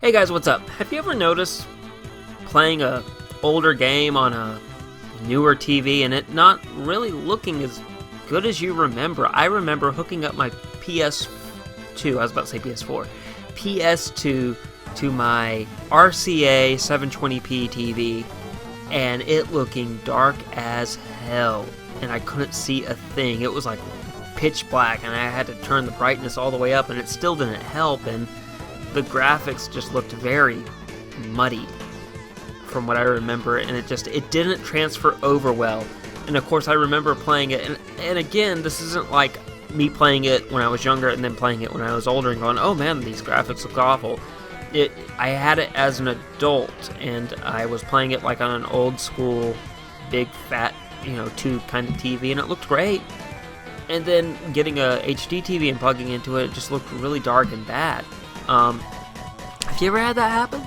Hey guys, what's up? Have you ever noticed playing a older game on a newer TV and it not really looking as good as you remember? I remember hooking up my PS2, I was about to say PS4, PS2 to my RCA 720p TV and it looking dark as hell and I couldn't see a thing. It was like pitch black and I had to turn the brightness all the way up and it still didn't help, and the graphics just looked very muddy from what I remember, and it didn't transfer over well. And of course I remember playing it, and again, this isn't like me playing it when I was younger and then playing it when I was older and going, oh man, these graphics look awful. I had it as an adult, and I was playing it like on an old school, big fat, tube kind of TV, and it looked great. And then getting a HD TV and plugging into it, it just looked really dark and bad. Have you ever had that happen?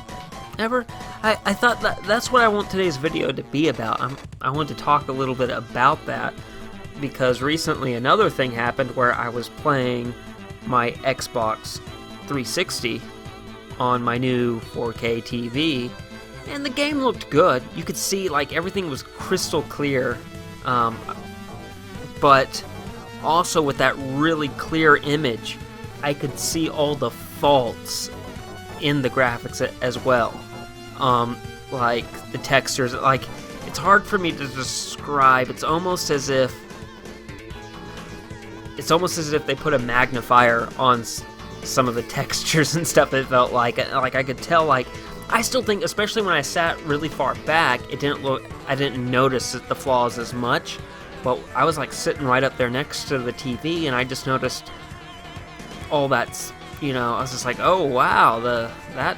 Ever? I thought that's what I want today's video to be about. I want to talk a little bit about that because recently another thing happened where I was playing my Xbox 360 on my new 4K TV, and the game looked good. You could see like everything was crystal clear, but also with that really clear image, I could see all the faults in the graphics as well. Like the textures, like it's hard for me to describe. It's almost as if they put a magnifier on some of the textures and stuff. It felt like I could tell. Like I still think, especially when I sat really far back, I didn't notice the flaws as much. But I was like sitting right up there next to the TV, and I just noticed all that's. I was just like, oh wow, that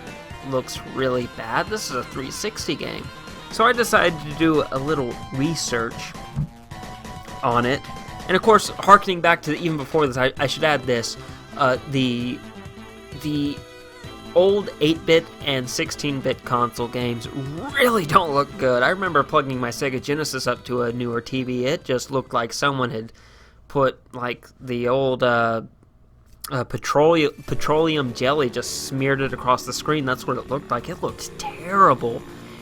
looks really bad. This is a 360 game. So I decided to do a little research on it. And of course, harkening back to even before this, I should add this. The old 8-bit and 16-bit console games really don't look good. I remember plugging my Sega Genesis up to a newer TV. It just looked like someone had put like the old petroleum jelly, just smeared it across the screen. That's what it looked like. It looked terrible.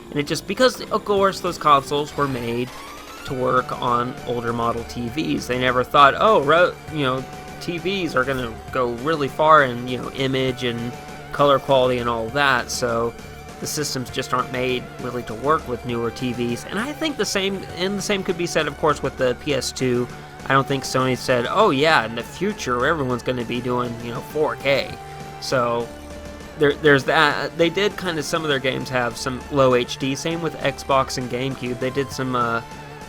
And it just, because of course those consoles were made to work on older model TVs. They never thought, TVs are gonna go really far in image and color quality and all that, so the systems just aren't made really to work with newer TVs. And I think the same could be said, of course, with the PS2. I don't think Sony said, oh yeah, in the future everyone's going to be doing 4K. So there's that. They did some of their games have some low HD. Same with Xbox and GameCube. They did some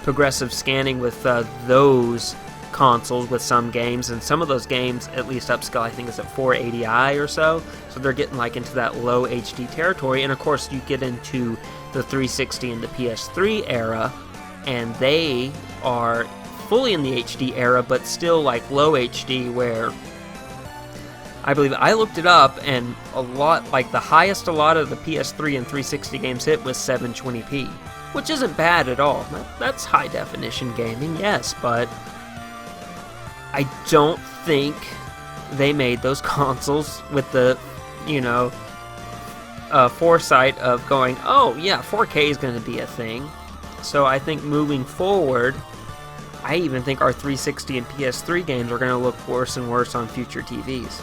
progressive scanning with those consoles with some games, and some of those games at least upscale, I think it's at 480i or so. So they're getting like into that low HD territory. And of course you get into the 360 and the PS3 era, and they are fully in the HD era, but still like low HD, where I believe I looked it up, and a lot, like the highest a lot of the PS3 and 360 games hit was 720p, which isn't bad at all. That's high definition gaming, yes, but I don't think they made those consoles with the foresight of going, oh yeah, 4K is going to be a thing. So I think moving forward, I even think our 360 and PS3 games are going to look worse and worse on future TVs.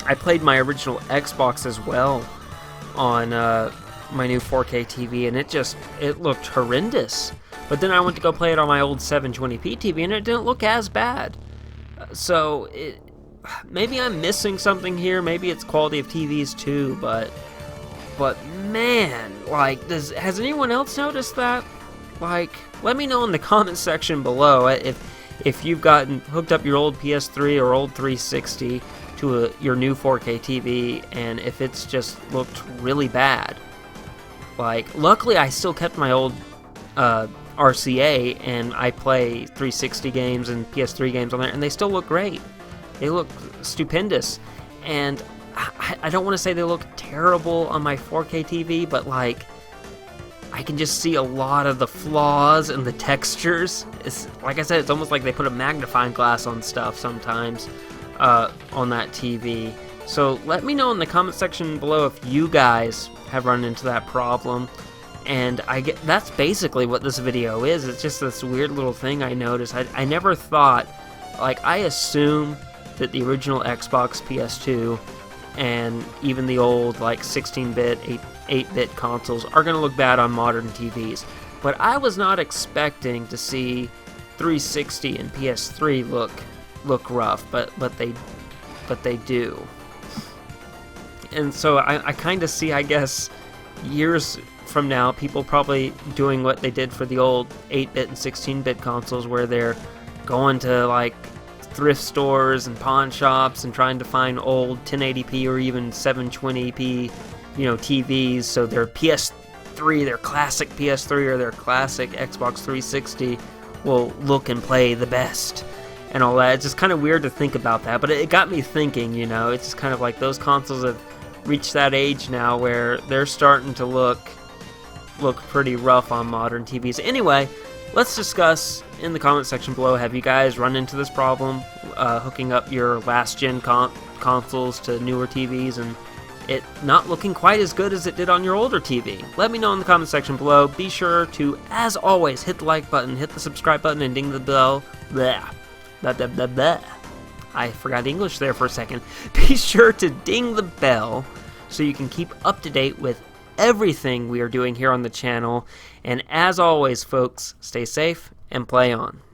I played my original Xbox as well on my new 4K TV, and it looked horrendous. But then I went to go play it on my old 720p TV, and it didn't look as bad. So maybe I'm missing something here. Maybe it's quality of TVs too. But man, like, has anyone else noticed that? Like, let me know in the comments section below if you've gotten hooked up your old PS3 or old 360 to your new 4K TV, and if it's just looked really bad. Like, luckily I still kept my old RCA, and I play 360 games and PS3 games on there, and they still look great. They look stupendous. And I don't want to say they look terrible on my 4K TV, but like, I can just see a lot of the flaws and the textures. It's, like I said, it's almost like they put a magnifying glass on stuff sometimes on that TV. So let me know in the comment section below if you guys have run into that problem. And that's basically what this video is. It's just this weird little thing I noticed. I never thought, like, I assume that the original Xbox, PS2, and even the old, like, 16-bit, 8-bit consoles are going to look bad on modern TVs. But I was not expecting to see 360 and PS3 look rough, but they do. And so I kind of see, I guess, years from now, people probably doing what they did for the old 8-bit and 16-bit consoles, where they're going to, like, thrift stores and pawn shops and trying to find old 1080p or even 720p, TVs, so their PS3, their classic PS3 or their classic Xbox 360 will look and play the best and all that. It's just kind of weird to think about that, but it got me thinking, it's just kind of like those consoles have reached that age now where they're starting to look pretty rough on modern TVs. Anyway, let's discuss in the comment section below, have you guys run into this problem hooking up your last gen consoles to newer TVs and it not looking quite as good as it did on your older TV? Let me know in the comment section below. Be sure to, as always, hit the like button, hit the subscribe button, and ding the bell. Blah. Blah, blah, blah, blah. I forgot English there for a second. Be sure to ding the bell so you can keep up to date with everything we are doing here on the channel. And as always, folks, stay safe and play on.